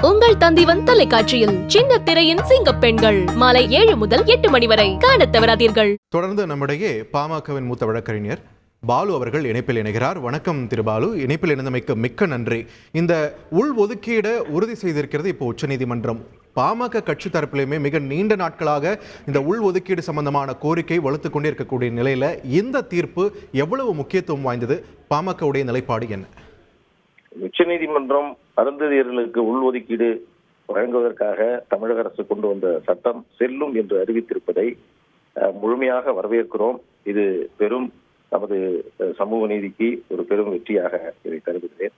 உங்கள் தந்திவன் தொலைக்காட்சியில் சின்ன திரையின் சிங்கப்பெண்கள் மாலை 7 முதல் 8 மணி வரை காணத் தவறாதீர்கள். தொடர்ந்து நம்முடைய பாமகவின் மூத்த வழக்கறிஞர் பாலு அவர்கள் இணைப்பில் இணைகிறார். வணக்கம் திரு பாலு, இணைப்பில் இணைந்தமைக்கு மிக்க நன்றி. இந்த உள் ஒதுக்கீடு உறுதி செய்திருக்கிறது இப்போ உச்சநீதிமன்றம். பாமக கட்சி தரப்பிலுமே மிக நீண்ட நாட்களாக இந்த உள் ஒதுக்கீடு சம்பந்தமான கோரிக்கை வலுத்துக் கொண்டே இருக்கக்கூடிய நிலையில இந்த தீர்ப்பு எவ்வளவு முக்கியத்துவம் வாய்ந்தது? பாமகவுடைய நிலைப்பாடு என்ன? உச்சநீதிமன்றம் அருந்ததியர்களுக்கு உள்ஒதுக்கீடு வழங்குவதற்காக தமிழக அரசு கொண்டு வந்த சட்டம் செல்லும் என்று அறிவித்திருப்பதை முழுமையாக வரவேற்கிறோம். இது பெரும் நமது சமூக நீதிக்கு ஒரு பெரும் வெற்றியாக இதை கருதுகிறேன்.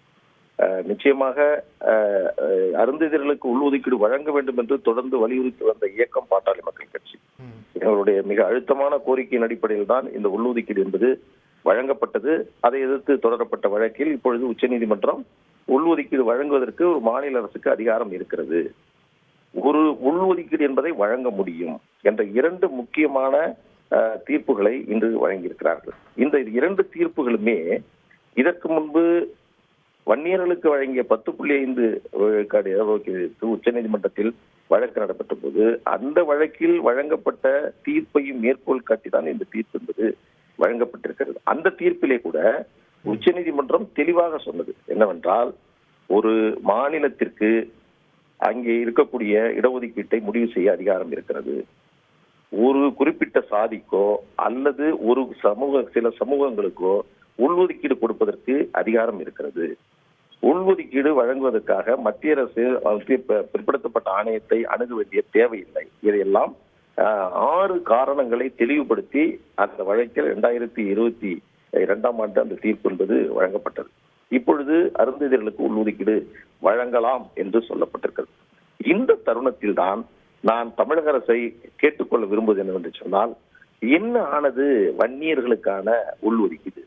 நிச்சயமாக அருந்ததியர்களுக்கு உள்ஒதுக்கீடு வழங்க வேண்டும் என்று தொடர்ந்து வலியுறுத்தி வந்த இயக்கம் பாட்டாளி மக்கள் கட்சி. எங்களுடைய மிக அழுத்தமான கோரிக்கையின் அடிப்படையில் தான் இந்த உள்ஒதுக்கீடு என்பது வழங்கப்பட்டது. அதை எதிர்த்து தொடரப்பட்ட வழக்கில் இப்பொழுது உச்சநீதிமன்றம் உள்ஒதுக்கீடு வழங்குவதற்கு ஒரு மாநில அரசுக்கு அதிகாரம் இருக்கிறது, ஒரு உள்ஒதுக்கீடு என்பதை வழங்க முடியும் என்ற இரண்டு முக்கியமான தீர்ப்புகளை இன்று வழங்கியிருக்கிறார்கள். இந்த இரண்டு தீர்ப்புகளுமே இதற்கு முன்பு வன்னியர்களுக்கு வழங்கிய 10.5 விழுக்காடு இடஒதுக்கீடு உச்சநீதிமன்றத்தில் வழக்கு நடைபெற்ற போது அந்த வழக்கில் வழங்கப்பட்ட தீர்ப்பையும் மேற்கோள் காட்டிதான் இந்த தீர்ப்பு என்பது வழங்கப்பட்டிருக்கிறது. அந்த தீர்ப்பிலே கூட உச்சநீதிமன்றம் தெளிவாக சொன்னது என்னவென்றால், ஒரு மாநிலத்திற்கு அங்கே இருக்கக்கூடிய இடஒதுக்கீட்டை முடிவு செய்ய அதிகாரம் இருக்கிறது. ஒரு குறிப்பிட்ட சாதிக்கோ அல்லது ஒரு சில சமூகங்களுக்கோ உள்ஒதுக்கீடு கொடுப்பதற்கு அதிகாரம் இருக்கிறது. உள்ஒதுக்கீடு வழங்குவதற்காக மத்திய அரசு பிற்படுத்தப்பட்ட ஆணையத்தை அணுக வேண்டிய தேவையில்லை. இதையெல்லாம் 6 காரணங்களை தெளிவுபடுத்தி அந்த வழக்கில் 2022ஆம் ஆண்டு அந்த தீர்ப்பு என்பது வழங்கப்பட்டது. இப்பொழுது அருந்ததியர்களுக்கு உள்ஒதுக்கீடு வழங்கலாம் என்று சொல்லப்பட்டிருக்கிறது. இந்த தருணத்தில் தான் நான் தமிழக அரசை கேட்டுக்கொள்ள விரும்புவது என்னவென்று சொன்னால், என்ன ஆனது வன்னியர்களுக்கான உள்ஒதுக்கீடு?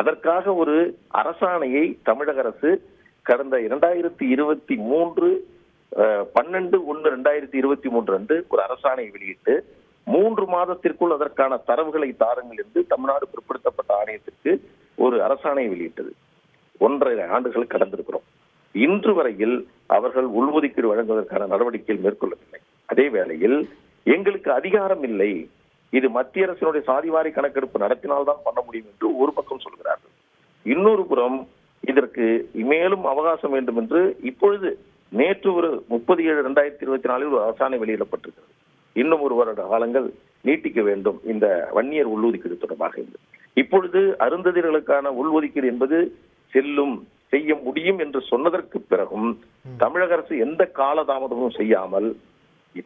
அதற்காக ஒரு அரசாணையை தமிழக அரசு கடந்த 2023 12/1/2023 அன்று ஒரு அரசாணை வெளியிட்டு 3 மாதத்திற்குள் அதற்கான தரவுகளை தாருங்கள் என்று தமிழ்நாடு பிற்படுத்தப்பட்ட ஆணையத்திற்கு ஒரு அரசாணை வெளியிட்டது. 1.5 ஆண்டுகள் கடந்திருக்கிறோம். இன்று வரையில் அவர்கள் உள்ஒதுக்கீடு வழங்குவதற்கான நடவடிக்கைகள் மேற்கொள்ளவில்லை. அதே வேளையில் எங்களுக்கு அதிகாரம் இல்லை, இது மத்திய அரசினுடைய சாதிவாரி கணக்கெடுப்பு நடத்தினால்தான் பண்ண முடியும் என்று ஒரு பக்கம் சொல்கிறார்கள். இன்னொரு புறம் இதற்கு மேலும் அவகாசம் வேண்டும் என்று இப்பொழுது நேற்று ஒரு 30/7/2024 ஒரு அரசாணை வெளியிடப்பட்டிருக்கிறது. இன்னும் ஒரு வருட காலங்கள் நீட்டிக்க வேண்டும் இந்த வன்னியர் உள்ஒதுக்கீடு தொடர்பாக. இப்பொழுது அருந்ததியர்களுக்கான உள்ஒதுக்கீடு என்பது செல்லும், செய்ய முடியும் என்று சொன்னதற்கு பிறகும் தமிழக அரசு எந்த காலதாமதமும் செய்யாமல்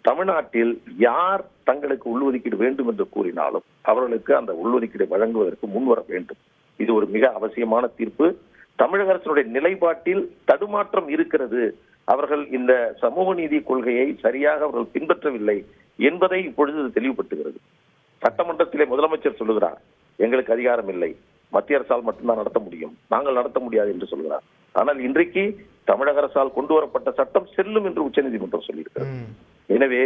தமிழ்நாட்டில் யார் தங்களுக்கு உள்ஒதுக்கீடு வேண்டும் என்று கூறினாலும் அவர்களுக்கு அந்த உள்ஒதுக்கீடு வழங்குவதற்கு முன்வர வேண்டும். இது ஒரு மிக அவசியமான தீர்ப்பு. தமிழக அரசினுடைய நிலைப்பாட்டில் தடுமாற்றம் இருக்கிறது, அவர்கள் இந்த சமூக நீதி கொள்கையை சரியாக அவர்கள் பின்பற்றவில்லை என்பதை இப்பொழுது தெளிவுபடுத்துகிறது. சட்டமன்றத்திலே முதலமைச்சர் சொல்லுகிறார், எங்களுக்கு அதிகாரம் இல்லை, மத்திய அரசால் மட்டும்தான் நடத்த முடியும், நாங்கள் நடத்த முடியாது என்று சொல்கிறார். ஆனால் இன்றைக்கு தமிழக அரசால் கொண்டு வரப்பட்ட சட்டம் செல்லும் என்று உச்சநீதிமன்றம் சொல்லியிருக்கிறது. எனவே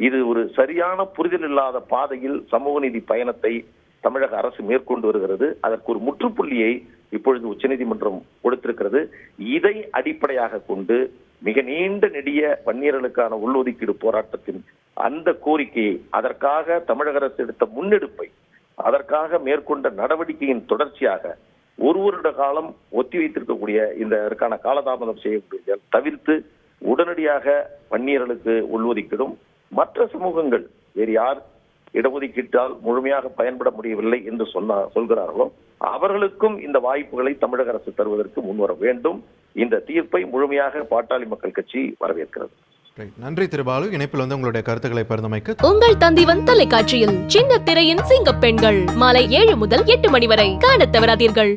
இது ஒரு சரியான புரிதல் இல்லாத பாதையில் சமூக நீதி பயணத்தை தமிழக அரசு மேற்கொண்டு வருகிறது. அதற்கு ஒரு முற்றுப்புள்ளியை இப்பொழுது உச்சநீதிமன்றம் கொடுத்திருக்கிறது. இதை அடிப்படையாக கொண்டு மிக நீண்ட நெடிய வன்னியர்களுக்கான உள்ஒதுக்கீடு போராட்டத்தின் அந்த கோரிக்கையை, அதற்காக தமிழக அரசு எடுத்த முன்னெடுப்பை, அதற்காக மேற்கொண்ட நடவடிக்கையின் தொடர்ச்சியாக ஒரு வருட காலம் ஒத்தி வைத்திருக்கக்கூடிய இதற்கான காலதாமதம் செய்யக்கூடிய தவிர்த்து உடனடியாக வன்னியர்களுக்கு உள்ஒதுக்கீடும் மற்ற சமூகங்கள் வேறு யார் இடஒதுக்கீட்டால் முழுமையாக பயன்பட முடியவில்லை என்று சொல்கிறார்களோ அவர்களுக்கும் இந்த வாய்ப்புகளை தமிழக அரசு தருவதற்கு முன்வர வேண்டும். இந்த தீர்ப்பை முழுமையாக பாட்டாளி மக்கள் கட்சி வரவேற்கிறது. நன்றி திரு பாலு, இணைப்பில் உங்களுடைய கருத்துக்களை பகிர்ந்தமைக்கு. உங்கள் தந்திவன் தொலைக்காட்சியில் சின்ன திரையின் சிங்கப்பெண்கள் மாலை 7 முதல் 8 மணி வரை காணத் தவறாதீர்கள்.